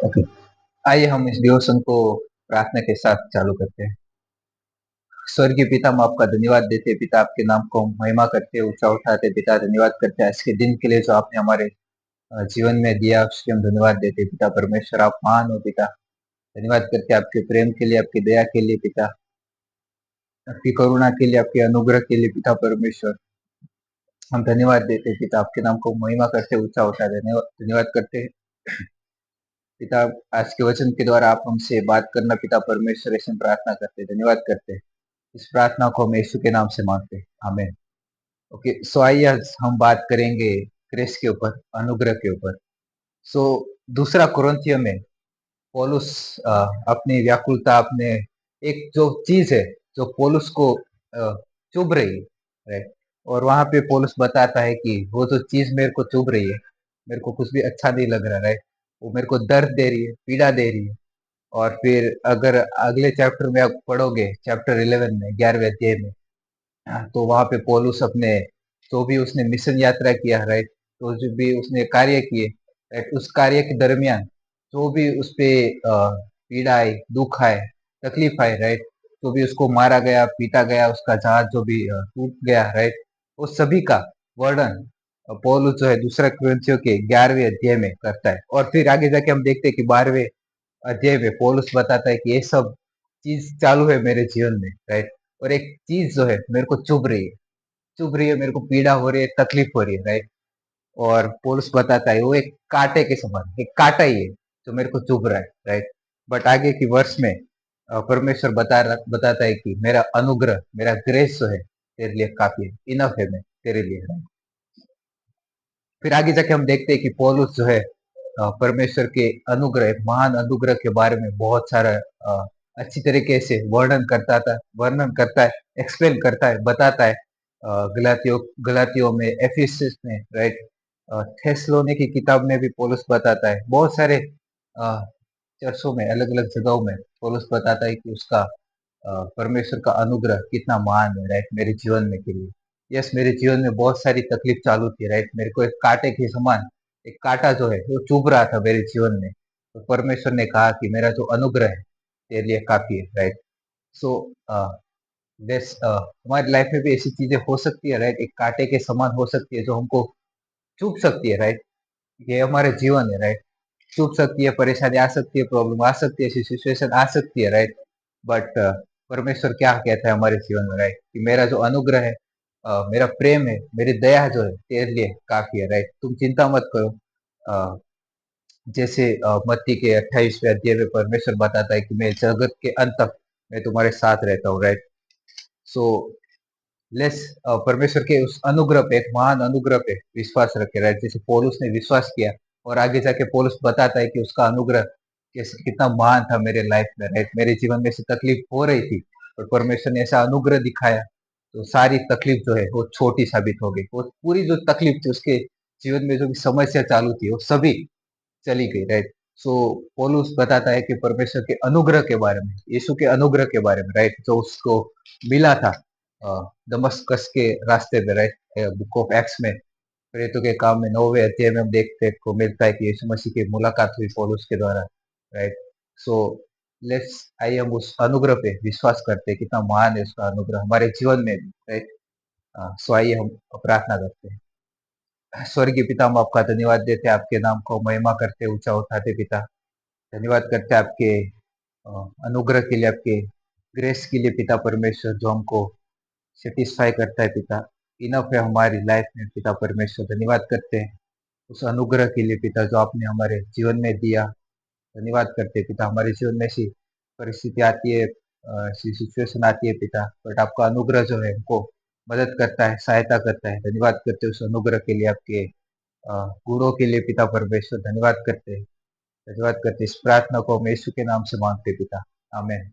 Okay, आइए हम इस डिवोशन को प्रार्थना के साथ चालू करते हैं। स्वर्गीय पिता, हम आपका धन्यवाद देते हैं पिता, आपके नाम को हम महिमा करते हैं, ऊंचा उठाते हैं पिता। धन्यवाद करते हैं आज के दिन के लिए जो आपने हमारे जीवन में दिया, उसके हम धन्यवाद देते हैं पिता परमेश्वर। आप महान हो पिता। धन्यवाद करते हैं आपके प्रेम के लिए, आपकी दया के लिए पिता, आपकी करुणा के लिए, आपके अनुग्रह के लिए पिता परमेश्वर। हम धन्यवाद देते हैं पिता, आपके नाम को महिमा करते हैं, ऊंचा उठाते हैं। धन्यवाद करते हैं पिता, आज के वचन के द्वारा आप हमसे बात करना पिता परमेश्वर, ऐसे हम प्रार्थना करते हैं। धन्यवाद करते हैं। इस प्रार्थना को हम यीशु के नाम से मांगते हैं, आमीन। ओके, सो आइए आज हम बात करेंगे ग्रेस के ऊपर, अनुग्रह के ऊपर। सो दूसरा कुरिन्थियों में पौलुस अपनी व्याकुलता, अपने एक जो चीज है जो पौलुस को चुभ रही है, और वहां पे पौलुस बताता है कि वो जो चीज मेरे को चुभ रही है, मेरे को कुछ भी अच्छा नहीं लग रहा है, वो मेरे को दर्द दे रही है, पीड़ा दे रही है। और फिर अगर अगले चैप्टर में आप पढ़ोगे, चैप्टर 11 में, 11वें अध्याय में, तो वहां पे पौलुस अपने जो भी उसने मिशन यात्रा किया, राइट, तो जो भी उसने कार्य किए, राइट, उस कार्य के दरमियान जो भी उस पे पीड़ा आई, दुख आए, तकलीफ आई, राइट, तो भी उसको मारा गया, पीटा गया, उसका जहाज जो भी टूट गया, राइट, वो सभी का वर्णन पौलुस जो है दूसरा कुरिन्थियों के 11वें अध्याय में करता है। और फिर आगे जाके हम देखते हैं कि 12वें अध्याय में पौलुस बताता है कि ये सब चीज चालू है मेरे जीवन में, राइट, और एक चीज जो है मेरे को चुभ रही है, चुभ रही है, मेरे को पीड़ा हो रही है, तकलीफ हो रही है, राइट। और पौलुस बताता है वो एक कांटे के समान, एक कांटा ही है जो मेरे को चुभ रहा है, राइट। बट आगे की वर्ष में परमेश्वर बताता है कि मेरा अनुग्रह, मेरा ग्रेस जो है तेरे लिए काफी है, इनफ है मैं तेरे लिए, right? फिर आगे जाके हम देखते हैं कि पौलुस जो है परमेश्वर के अनुग्रह, एक महान अनुग्रह के बारे में बहुत सारा अच्छी तरीके से वर्णन करता है, एक्सप्लेन करता है, बताता है। गलातियों गलातियों में, एफिसस में, राइट, थेसलोनी की किताब में भी पौलुस बताता है। बहुत सारे चर्चों में, अलग अलग जगहों में पौलुस बताता है कि उसका परमेश्वर का अनुग्रह कितना महान है, राइट, मेरे जीवन में के लिए। यस, मेरे जीवन में बहुत सारी तकलीफ चालू थी, राइट, मेरे को एक कांटे के समान, एक कांटा जो है वो चुभ रहा था मेरे जीवन में। तो परमेश्वर ने कहा कि मेरा जो अनुग्रह है तेरे लिए काफी है, राइट। सो हमारी लाइफ में भी ऐसी चीजें हो सकती है, राइट, एक कांटे के समान हो सकती है जो हमको चुभ सकती है, राइट। ये हमारे जीवन है, राइट। चुभ सकती है, परेशानी आ सकती है, प्रॉब्लम आ सकती है, ऐसी सिचुएशन आ सकती है, राइट। बट परमेश्वर क्या कहता है हमारे जीवन में, राइट, कि मेरा जो अनुग्रह है, मेरा प्रेम है, मेरी दया जो है तेरे लिए काफी है, राइट। तुम चिंता मत करो। अ, जैसे मत्ती के 28वें अध्याय में परमेश्वर बताता है कि मैं जगत के अंत तक मैं तुम्हारे साथ रहता हूँ, राइट। सो लेस परमेश्वर के उस अनुग्रह पे, एक महान अनुग्रह पे विश्वास रखे, राइट, जैसे पौलुस ने विश्वास किया। और आगे जाके पौलुस बताता है कि उसका अनुग्रह कैसे, कितना महान था मेरे लाइफ में, राइट। मेरे जीवन में से तकलीफ हो रही थी, और परमेश्वर ने ऐसा अनुग्रह दिखाया, तो सारी तकलीफ जो है वो छोटी साबित हो गई। वो पूरी जो तकलीफ थी उसके जीवन में, जो भी समस्या चालू थी, वो सभी चली गई, राइट। सो पौलुस बताता है कि परमेश्वर के अनुग्रह के बारे में, यीशु के अनुग्रह के बारे में, राइट, जो उसको मिला था दमस्कस के रास्ते पे, राइट। बुक ऑफ एक्ट्स में, प्रेरितों के काम में 9वें अध्याय में हम देखते को मिलता है कि यीशु मसीह की मुलाकात हुई पौलुस के द्वारा, राइट। सो लेट्स, आइए हम उस अनुग्रह पे विश्वास करते हैं, कितना महान है उसका अनुग्रह हमारे जीवन में, राइट। सो आइए हम प्रार्थना करते हैं। स्वर्गीय पिता, हम आपका धन्यवाद देते हैं, आपके नाम को महिमा करते, ऊंचा उठाते पिता। धन्यवाद करते हैं आपके अनुग्रह के लिए, आपके ग्रेस के लिए पिता परमेश्वर, जो हमको सेटिस्फाई करता है पिता, इनफ है हमारी लाइफ में पिता परमेश्वर। धन्यवाद करते हैं उस अनुग्रह के लिए पिता, जो आपने हमारे जीवन में दिया। धन्यवाद करते हैं पिता, हमारे जीवन में ऐसी परिस्थिति आती है, ऐसी सिचुएशन आती है पिता, बट आपका अनुग्रह जो है हमको मदद करता है, सहायता करता है। धन्यवाद करते हैं उस अनुग्रह के लिए, आपके गुणों के लिए पिता परमेश्वर। धन्यवाद करते हैं, धन्यवाद करते हैं। इस प्रार्थना को हम यीशु के नाम से मांगते हैं पिता, आमीन।